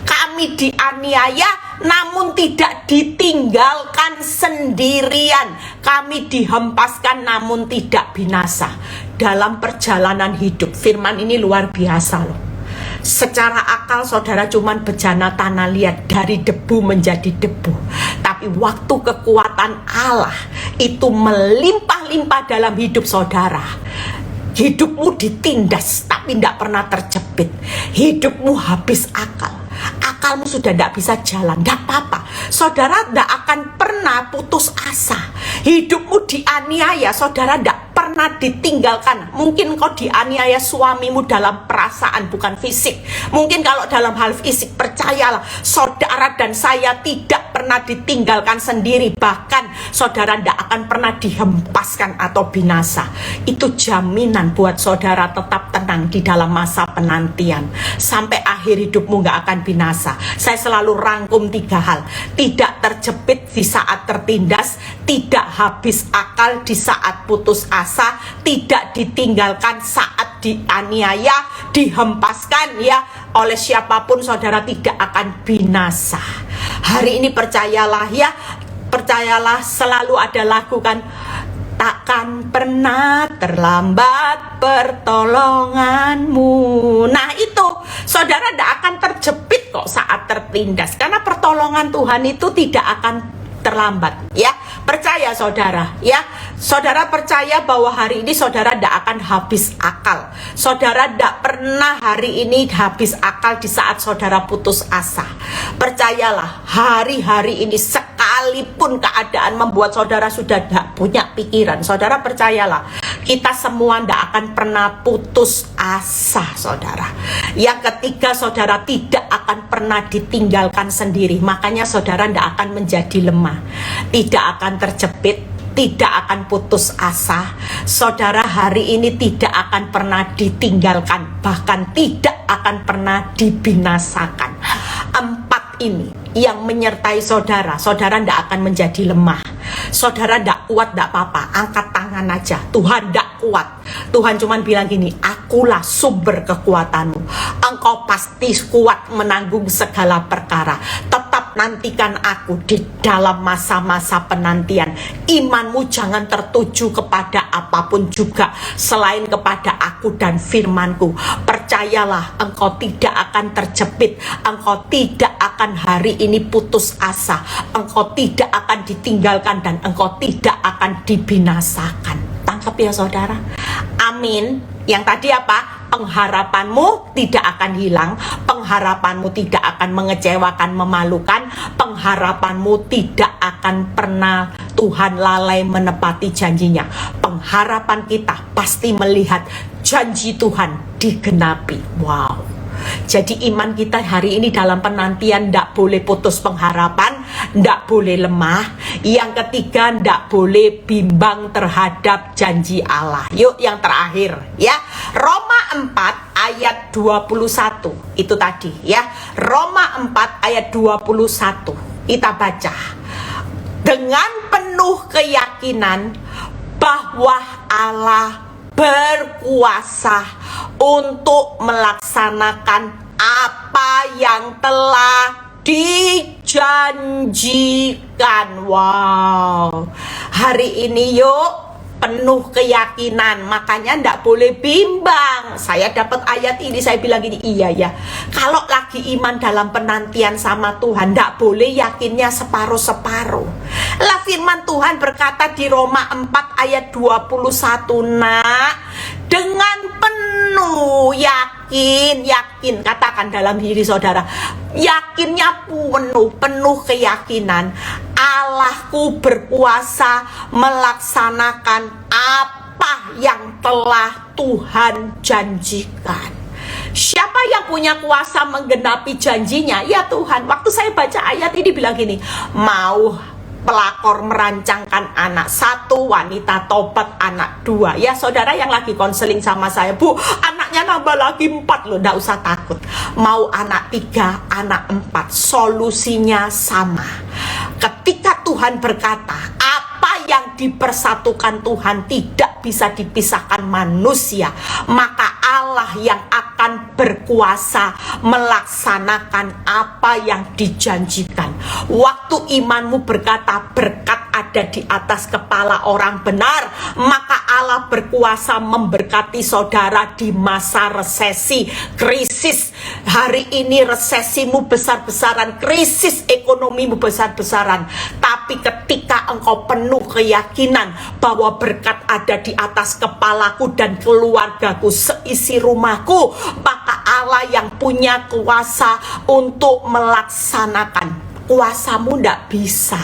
A: Kami dianiaya, namun tidak ditinggalkan sendirian. Kami dihempaskan, namun tidak binasa. Dalam perjalanan hidup, firman ini luar biasa loh. Secara akal saudara cuman bejana tanah liat, dari debu menjadi debu. Tapi waktu kekuatan Allah itu melimpah-limpah dalam hidup saudara, hidupmu ditindas tapi tidak pernah terjepit. Hidupmu habis akal, akalmu sudah tidak bisa jalan, tidak apa-apa. Saudara tidak akan pernah putus asa. Hidupmu dianiaya, saudara tidak pernah ditinggalkan. Mungkin kau dianiaya suamimu dalam perasaan, bukan fisik. Mungkin kalau dalam hal fisik, percayalah, saudara dan saya tidak pernah ditinggalkan sendiri. Bahkan saudara tidak akan pernah dihempaskan atau binasa. Itu jaminan buat saudara tetap tenang di dalam masa penantian. Sampai akhir hidupmu gak akan binasa. Saya selalu rangkum 3 hal. Tidak terjepit di saat tertindas, tidak habis akal di saat putus asa, tidak ditinggalkan saat dianiaya, dihempaskan ya oleh siapapun, saudara tidak akan binasa. Hari ini percayalah ya, percayalah, selalu ada lagu kan, takkan pernah terlambat pertolonganmu. Nah itu, saudara tidak akan terjepit kok saat tertindas, karena pertolongan Tuhan itu tidak akan terlambat ya. Percaya saudara ya. Saudara percaya bahwa hari ini saudara tidak akan habis akal. Saudara tidak pernah hari ini habis akal di saat saudara putus asa. Percayalah, hari-hari ini sekalipun keadaan membuat saudara sudah tidak punya pikiran, saudara percayalah, kita semua tidak akan pernah putus asa saudara. Yang ketiga, saudara tidak akan pernah ditinggalkan sendiri. Makanya saudara tidak akan menjadi lemah, tidak akan terjepit, tidak akan putus asa. Saudara hari ini tidak akan pernah ditinggalkan, bahkan tidak akan pernah dibinasakan. 4 ini yang menyertai saudara. Saudara tidak akan menjadi lemah. Saudara tidak kuat, tidak apa-apa, angkat tangan aja. Tuhan tidak kuat, Tuhan cuman bilang gini, akulah sumber kekuatanmu. Engkau pasti kuat menanggung segala perkara. Tetap nantikan aku di dalam masa-masa penantian. Imanmu jangan tertuju kepada apapun juga selain kepada aku dan firmanku. Percayalah, engkau tidak akan terjepit, engkau tidak akan hari ini putus asa, engkau tidak akan ditinggalkan, dan engkau tidak akan dibinasakan. Tangkap ya saudara. Amin. Yang tadi apa? Pengharapanmu tidak akan hilang, pengharapanmu tidak akan mengecewakan, memalukan, pengharapanmu tidak akan pernah Tuhan lalai menepati janjinya. Pengharapan kita pasti melihat janji Tuhan digenapi. Wow. Jadi iman kita hari ini dalam penantian tidak boleh putus pengharapan, tidak boleh lemah. Yang ketiga, tidak boleh bimbang terhadap janji Allah. Yuk yang terakhir ya, Roma 4 ayat 21. Itu tadi ya, Roma 4 ayat 21. Kita baca. Dengan penuh keyakinan bahwa Allah berkuasa untuk melaksanakan apa yang telah dijanjikan. Wow. Hari ini yuk penuh keyakinan, makanya ndak boleh bimbang. Saya dapat ayat ini, saya bilang gini, iya ya, kalau lagi iman dalam penantian sama Tuhan, ndak boleh yakinnya separuh-separuh. Lah firman Tuhan berkata di Roma 4 ayat 21, nak, dengan penuh yakin, katakan dalam diri saudara, yakinnya penuh keyakinan, Allahku berkuasa melaksanakan apa yang telah Tuhan janjikan. Siapa yang punya kuasa menggenapi janjinya? Ya Tuhan. Waktu saya baca ayat ini bilang gini, mau pelakor merancangkan anak 1, wanita tobat anak 2. Ya saudara yang lagi konseling sama saya, Bu, anaknya nambah lagi 4 loh, nggak usah takut. Mau anak 3, anak 4, solusinya sama. Ketika Tuhan berkata, apa yang dipersatukan Tuhan tidak bisa dipisahkan manusia, maka Allah yang akan berkuasa melaksanakan apa yang dijanjikan. Waktu imanmu berkata berkat ada di atas kepala orang benar, maka Allah berkuasa memberkati saudara di masa resesi, krisis. Hari ini resesimu besar-besaran, krisis ekonomimu besar-besaran. Tapi ketika engkau penuh keyakinan bahwa berkat ada di atas kepalaku dan keluargaku, seisi rumahku, maka Allah yang punya kuasa untuk melaksanakan. Kuasamu ndak bisa.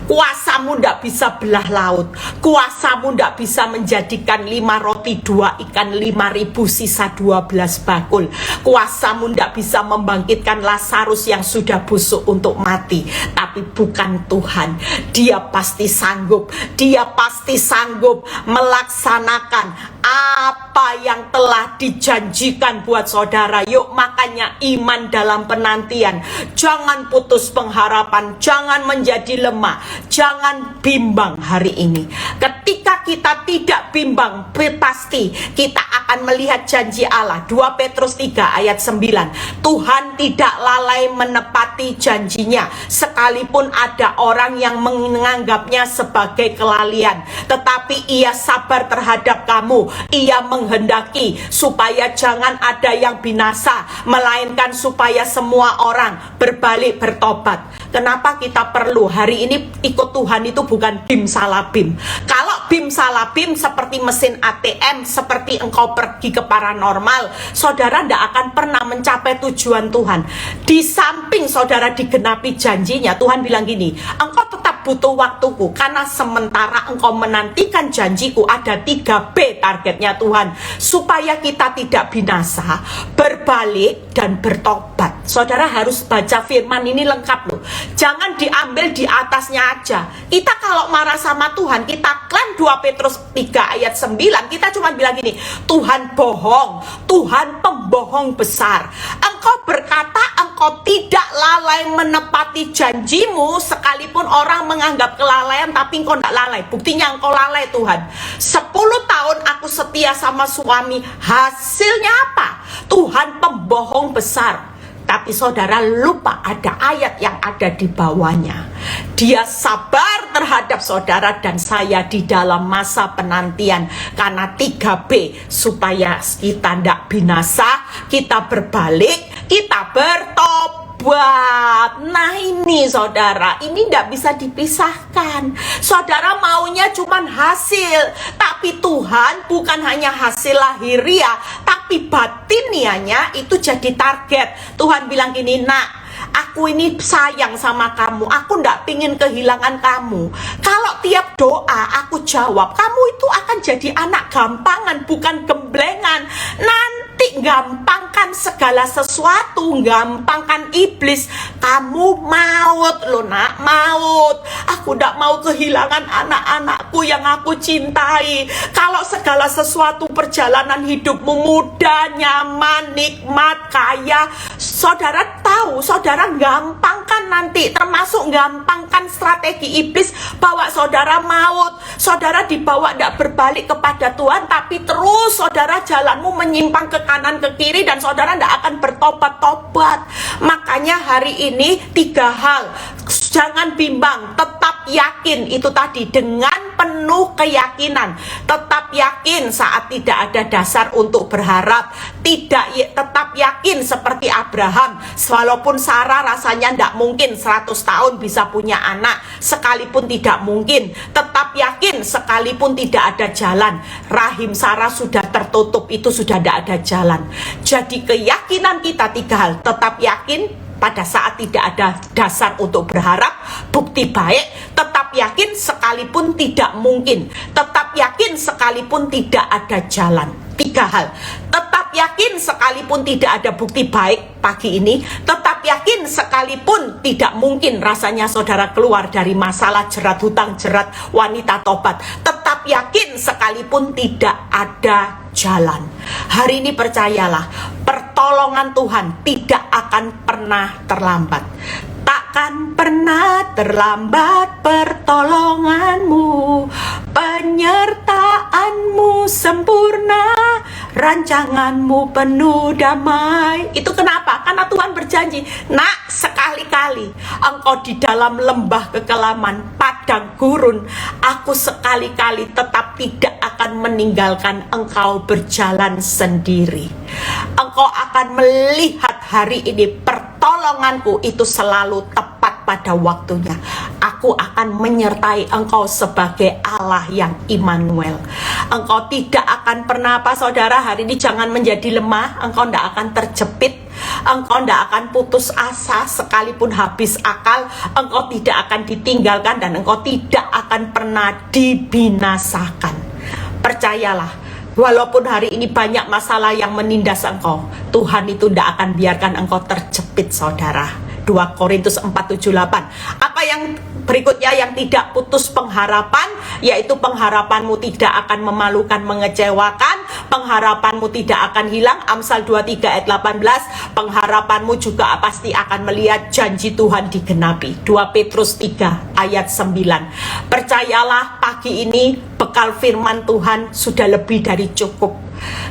A: Kuasamu ndak bisa belah laut. Kuasamu ndak bisa menjadikan 5 roti 2 ikan 5.000 sisa 12 bakul. Kuasamu ndak bisa membangkitkan Lazarus yang sudah busuk untuk mati. Tapi bukan Tuhan. Dia pasti sanggup. Dia pasti sanggup melaksanakan apa yang telah dijanjikan buat saudara. Yuk, makanya iman dalam penantian. Jangan putus pengharapan, jangan menjadi lemah, jangan bimbang hari ini. Ketika kita tidak bimbang, pasti kita akan melihat janji Allah. 2 Petrus 3 ayat 9. Tuhan tidak lalai menepati janjinya, sekalipun ada orang yang menganggapnya sebagai kelalaian. Tetapi ia sabar terhadap kamu. Ia menghendaki supaya jangan ada yang binasa, melainkan supaya semua orang berbalik bertobat. Kenapa kita perlu hari ini ikut Tuhan? Itu bukan bim salah bim. Kalau bim salah bim seperti mesin ATM, seperti engkau pergi ke paranormal, saudara tidak akan pernah mencapai tujuan Tuhan. Di samping saudara digenapi janjinya, Tuhan bilang gini, engkau tetap butuh waktuku, karena sementara engkau menantikan janjiku, ada 3B targetnya Tuhan, supaya kita tidak binasa, berbalik dan bertobat. Saudara harus baca firman ini lengkap loh. Jangan diambil di atasnya aja. Kita kalau marah sama Tuhan, kita klaim 2 Petrus 3 ayat 9, kita cuma bilang gini, Tuhan bohong, Tuhan pembohong besar. Engkau berkata engkau tidak lalai menepati janjimu, sekalipun orang menganggap kelalaian, tapi engkau tidak lalai. Buktinya engkau lalai Tuhan. 10 tahun aku setia sama suami, hasilnya apa? Tuhan pembohong besar. Tapi saudara lupa ada ayat yang ada di bawahnya. Dia sabar terhadap saudara dan saya di dalam masa penantian. Karena 3B, supaya kita tidak binasa, kita berbalik, kita bertobat. Nah ini saudara, ini tidak bisa dipisahkan. Saudara maunya cuman hasil, tapi Tuhan bukan hanya hasil lahiriah, tapi batinianya itu jadi target. Tuhan bilang gini, nak, aku ini sayang sama kamu, aku ndak pingin kehilangan kamu. Kalau tiap doa aku jawab, kamu itu akan jadi anak gampangan, bukan gemblengan. Nanti gampangkan segala sesuatu, gampangkan iblis. Kamu maut loh nak, maut. Aku ndak mau kehilangan anak-anakku yang aku cintai. Kalau segala sesuatu perjalanan hidupmu mudah, nyaman, nikmat, kaya, saudara tahu, saudara gampangkan nanti, termasuk gampangkan strategi iblis, bawa saudara maut. Saudara dibawa tidak berbalik kepada Tuhan, tapi terus saudara jalanmu menyimpang ke kanan ke kiri, dan saudara tidak akan bertobat-tobat. Makanya hari ini 3 hal. Jangan bimbang, tetap yakin. Itu tadi, dengan penuh keyakinan. Tetap yakin saat tidak ada dasar untuk berharap. Tetap yakin seperti Abraham. Walaupun Sarah rasanya tidak mungkin 100 tahun bisa punya anak, sekalipun tidak mungkin. Tetap yakin sekalipun tidak ada jalan. Rahim Sarah sudah tertutup, itu sudah tidak ada jalan. Jadi keyakinan kita 3 hal. Tetap yakin pada saat tidak ada dasar untuk berharap, bukti baik. Tetap yakin sekalipun tidak mungkin. Tetap yakin sekalipun tidak ada jalan. 3 hal. Tetap yakin sekalipun tidak ada bukti baik pagi ini, tetap yakin sekalipun tidak mungkin rasanya saudara keluar dari masalah jerat hutang, jerat wanita tobat, tetap yakin sekalipun tidak ada jalan. Hari ini percayalah, pertolongan Tuhan tidak akan pernah terlambat. Takkan pernah terlambat pertolonganmu, penyertaanmu sempurna, rancanganmu penuh damai. Itu kenapa? Karena Tuhan berjanji, nak, sekali-kali engkau di dalam lembah kekelaman, padang gurun, aku sekali-kali tetap tidak akan meninggalkan engkau berjalan sendiri. Engkau akan melihat hari ini pertolonganku itu selalu tepat pada waktunya. Aku akan menyertai engkau sebagai Allah yang Immanuel. Engkau tidak akan pernah apa saudara, hari ini jangan menjadi lemah. Engkau tidak akan terjepit, engkau tidak akan putus asa sekalipun habis akal. Engkau tidak akan ditinggalkan dan engkau tidak akan pernah dibinasakan. Percayalah, walaupun hari ini banyak masalah yang menindas engkau, Tuhan itu tidak akan biarkan engkau terjepit saudara. 2 Korintus 4:7-8. Apa yang berikutnya yang tidak putus pengharapan, yaitu pengharapanmu tidak akan memalukan, mengecewakan, pengharapanmu tidak akan hilang. Amsal 23:18. Pengharapanmu juga pasti akan melihat janji Tuhan digenapi. 2 Petrus 3:9. Percayalah, pagi ini bekal firman Tuhan sudah lebih dari cukup.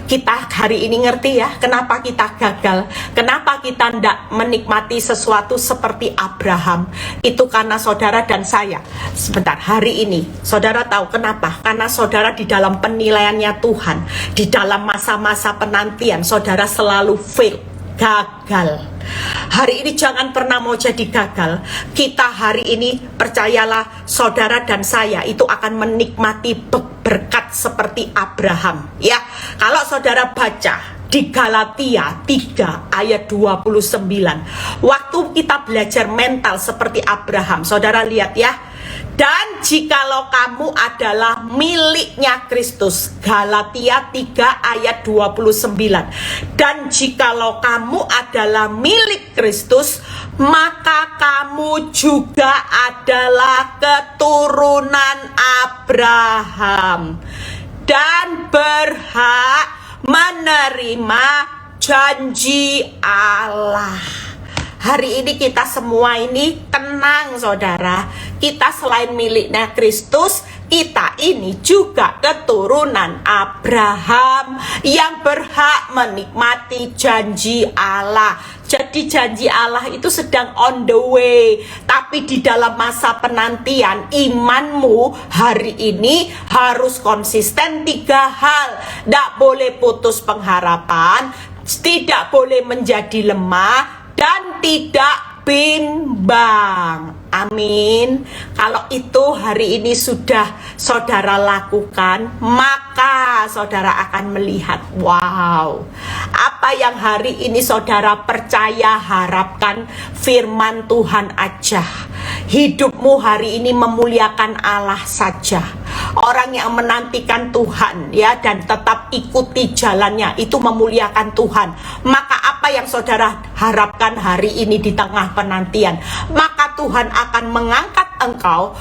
A: Kita hari ini ngerti ya, kenapa kita gagal, kenapa kita tidak menikmati sesuatu seperti Abraham. Itu karena saudara dan saya. Sebentar, hari ini saudara tahu kenapa? Karena saudara di dalam penilaiannya Tuhan, di dalam masa-masa penantian, saudara selalu fail, gagal. Hari ini jangan pernah mau jadi gagal. Kita hari ini, percayalah saudara dan saya itu akan menikmati berkat seperti Abraham. Ya, kalau saudara baca di Galatia 3:29, waktu kita belajar mental seperti Abraham, saudara lihat ya. Dan jikalau kamu adalah miliknya Kristus, Galatia 3:29. Dan jikalau kamu adalah milik Kristus, maka kamu juga adalah keturunan Abraham dan berhak menerima janji Allah. Hari ini kita semua ini tenang saudara. Kita selain miliknya Kristus, kita ini juga keturunan Abraham yang berhak menikmati janji Allah. Jadi janji Allah itu sedang on the way. Tapi di dalam masa penantian, imanmu hari ini harus konsisten 3 hal. Tidak boleh putus pengharapan, tidak boleh menjadi lemah, dan tidak bimbang. Amin. Kalau itu hari ini sudah saudara lakukan, maka saudara akan melihat, wow, apa yang hari ini saudara percaya, harapkan, firman Tuhan aja. Hidupmu hari ini memuliakan Allah saja. Orang yang menantikan Tuhan ya dan tetap ikuti jalannya itu memuliakan Tuhan. Maka apa yang saudara harapkan hari ini di tengah penantian, maka Tuhan akan mengangkat engkau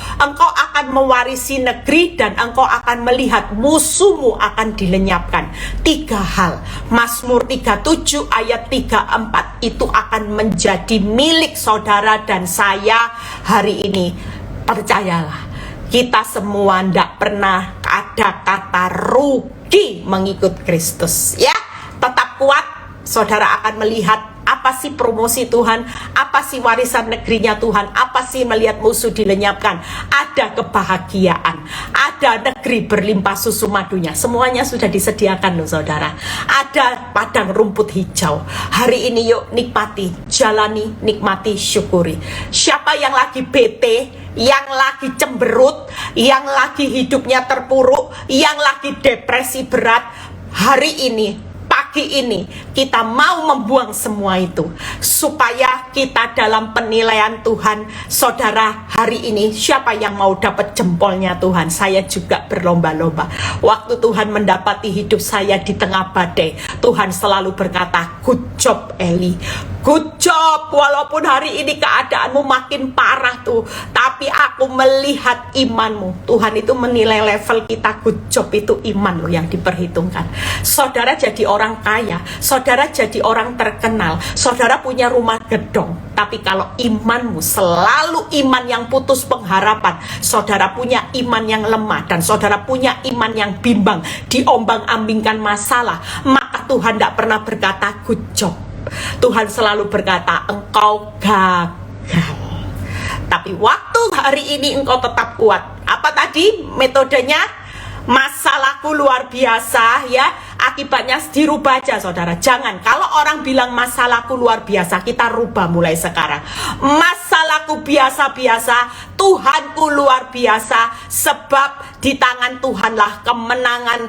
A: akan mewarisi negeri dan engkau akan melihat musuhmu akan dilenyapkan. 3 hal. Mazmur 37 ayat 3-4 itu akan menjadi milik saudara dan saya hari ini. Percayalah, kita semua tidak pernah ada kata rugi mengikut Kristus ya. Tetap kuat, saudara akan melihat apa sih promosi Tuhan, apa sih warisan negerinya Tuhan, apa sih melihat musuh dilenyapkan. Ada kebahagiaan, ada negeri berlimpah susu madunya, semuanya sudah disediakan loh saudara. Ada padang rumput hijau. Hari ini yuk nikmati, jalani, nikmati, syukuri. Siapa yang lagi bete, yang lagi cemberut, yang lagi hidupnya terpuruk, yang lagi depresi berat, hari ini pagi ini kita mau membuang semua itu, supaya kita dalam penilaian Tuhan. Saudara, hari ini siapa yang mau dapat jempolnya Tuhan? Saya juga berlomba-lomba. Waktu Tuhan mendapati hidup saya di tengah badai, Tuhan selalu berkata, good job Eli, good job. Walaupun hari ini keadaanmu makin parah tuh, tapi aku melihat imanmu. Tuhan itu menilai level kita, good job itu iman loh yang diperhitungkan. Saudara jadi orang kaya, saudara jadi orang terkenal, saudara punya rumah gedong, tapi kalau imanmu selalu iman yang putus pengharapan, saudara punya iman yang lemah, dan saudara punya iman yang bimbang, diombang-ambingkan masalah, maka Tuhan tidak pernah berkata good job. Tuhan selalu berkata engkau gagal. Tapi waktu hari ini engkau tetap kuat. Apa tadi metodenya? Masalahku luar biasa ya, akibatnya dirubah aja saudara. Jangan, kalau orang bilang masalahku luar biasa, kita rubah mulai sekarang. Masalahku biasa-biasa, Tuhanku luar biasa, sebab di tangan Tuhanlah kemenangan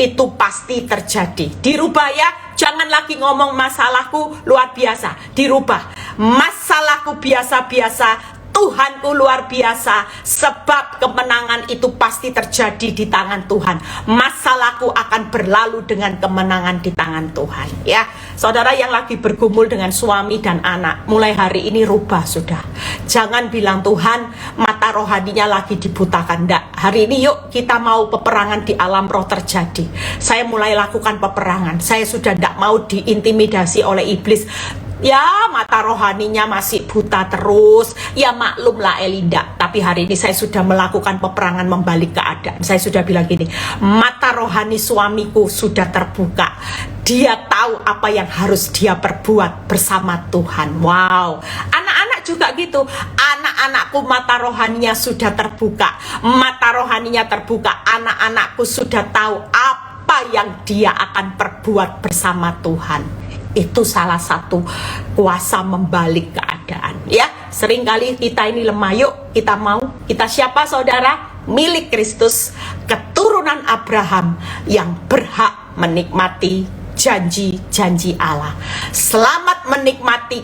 A: itu pasti terjadi. Dirubah ya, jangan lagi ngomong masalahku luar biasa, dirubah. Masalahku biasa-biasa, Tuhanku luar biasa, sebab kemenangan itu pasti terjadi di tangan Tuhan. Masalahku akan berlalu dengan kemenangan di tangan Tuhan. Ya, saudara yang lagi bergumul dengan suami dan anak, mulai hari ini rubah sudah. Jangan bilang Tuhan mata rohaninya lagi dibutakan. Nggak, hari ini yuk kita mau peperangan di alam roh terjadi. Saya mulai lakukan peperangan. Saya sudah tidak mau diintimidasi oleh iblis. Ya, mata rohaninya masih buta terus. Ya maklumlah Elinda. Tapi hari ini saya sudah melakukan peperangan membalik keadaan. Saya sudah bilang gini, mata rohani suamiku sudah terbuka. Dia tahu apa yang harus dia perbuat bersama Tuhan. Wow. Anak-anak juga gitu. Anak-anakku mata rohaninya sudah terbuka. Mata rohaninya terbuka. Anak-anakku sudah tahu apa yang dia akan perbuat bersama Tuhan. Itu salah satu kuasa membalik keadaan. Ya, seringkali kita ini lemah. Yuk, kita mau. Kita siapa saudara? Milik Kristus, keturunan Abraham yang berhak menikmati janji-janji Allah. Selamat menikmati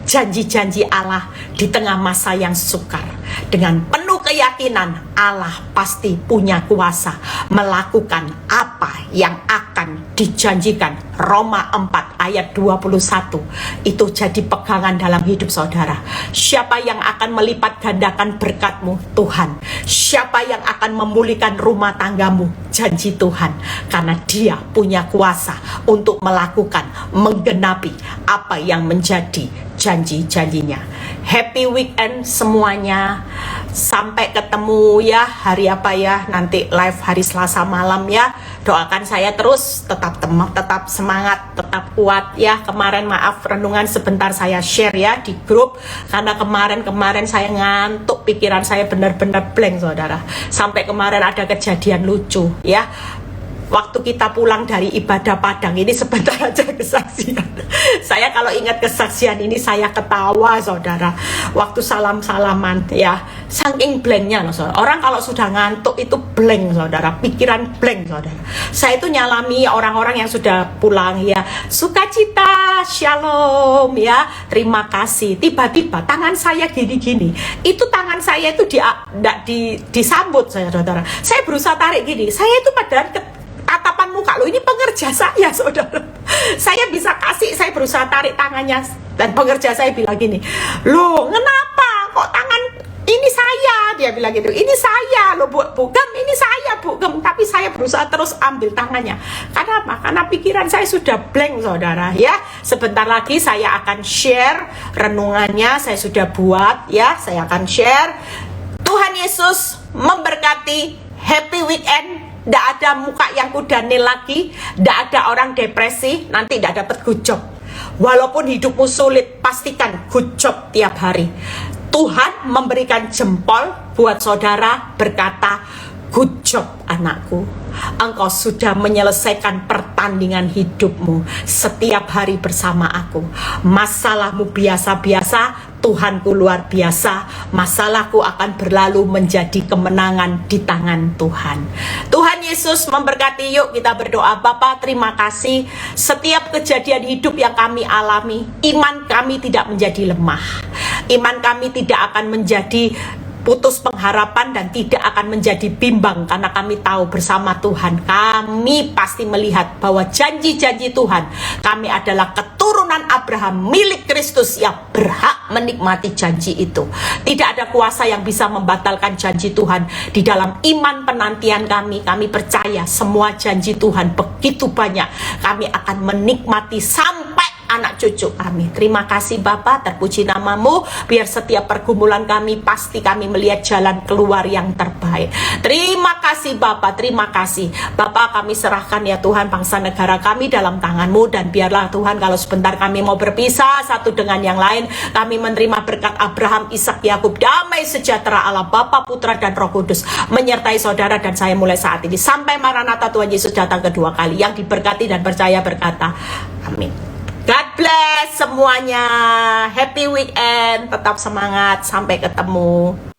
A: janji-janji Allah di tengah masa yang sukar. Dengan penuh keyakinan Allah pasti punya kuasa melakukan apa yang akan dijanjikan. Roma 4 ayat 21 itu jadi pegangan dalam hidup saudara. Siapa yang akan melipat gandakan berkatmu? Tuhan. Siapa yang akan memulihkan rumah tanggamu? Janji Tuhan. Karena dia punya kuasa untuk melakukan, menggenapi apa yang menjadi janji-janjinya. Happy weekend semuanya. Sampai ketemu ya, hari apa ya, nanti live hari Selasa malam ya. Doakan saya terus, tetap semangat, tetap kuat ya. Kemarin maaf renungan sebentar saya share ya di grup, karena kemarin saya ngantuk, pikiran saya benar-benar blank saudara. Sampai kemarin ada kejadian lucu ya. Waktu kita pulang dari ibadah Padang ini, sebentar aja kesaksian. Saya kalau ingat kesaksian ini saya ketawa saudara. Waktu salam-salaman ya, saking blanknya loh saudara. Orang kalau sudah ngantuk itu blank saudara, pikiran blank saudara. Saya itu nyalami orang-orang yang sudah pulang ya, sukacita, shalom ya, terima kasih. Tiba-tiba tangan saya gini-gini, itu tangan saya itu disambut saudara. Saya berusaha tarik gini, saya itu padahal tatapan muka lo ini pengerja saya saudara. Saya bisa kasih, saya berusaha tarik tangannya, dan pengerja saya bilang gini, loh kenapa kok tangan ini saya, dia bilang gitu, ini saya loh bukan ini saya bukan, tapi saya berusaha terus ambil tangannya. Karena apa? Karena pikiran saya sudah blank saudara ya. Sebentar lagi saya akan share renungannya, saya sudah buat ya, saya akan share. Tuhan Yesus memberkati. Happy weekend. Tidak ada muka yang kudanil lagi, tidak ada orang depresi, nanti tidak dapat good job. Walaupun hidupmu sulit, pastikan good job tiap hari. Tuhan memberikan jempol buat saudara, berkata, good job anakku. Engkau sudah menyelesaikan pertandingan hidupmu setiap hari bersama aku. Masalahmu biasa-biasa, Tuhanku luar biasa, masalahku akan berlalu menjadi kemenangan di tangan Tuhan. Tuhan Yesus memberkati. Yuk kita berdoa. Bapa, terima kasih setiap kejadian hidup yang kami alami, iman kami tidak menjadi lemah, iman kami tidak akan menjadi putus pengharapan dan tidak akan menjadi bimbang, karena kami tahu bersama Tuhan kami pasti melihat bahwa janji-janji Tuhan, kami adalah keturunan Abraham milik Kristus yang berhak menikmati janji itu. Tidak ada kuasa yang bisa membatalkan janji Tuhan. Di dalam iman penantian kami percaya semua janji Tuhan begitu banyak, kami akan menikmati sampai anak cucu kami. Terima kasih Bapa, terpuji namamu. Biar setiap pergumulan kami pasti kami melihat jalan keluar yang terbaik. Terima kasih Bapa, terima kasih Bapa. Kami serahkan ya Tuhan bangsa negara kami dalam tangan-Mu, dan biarlah Tuhan kalau sebentar kami mau berpisah satu dengan yang lain, kami menerima berkat Abraham, Ishak, Yakub, damai sejahtera Allah Bapa, Putra dan Roh Kudus menyertai saudara dan saya mulai saat ini sampai Maranatha Tuhan Yesus datang kedua kali. Yang diberkati dan percaya berkata amin. God bless semuanya. Happy weekend. Tetap semangat. Sampai ketemu.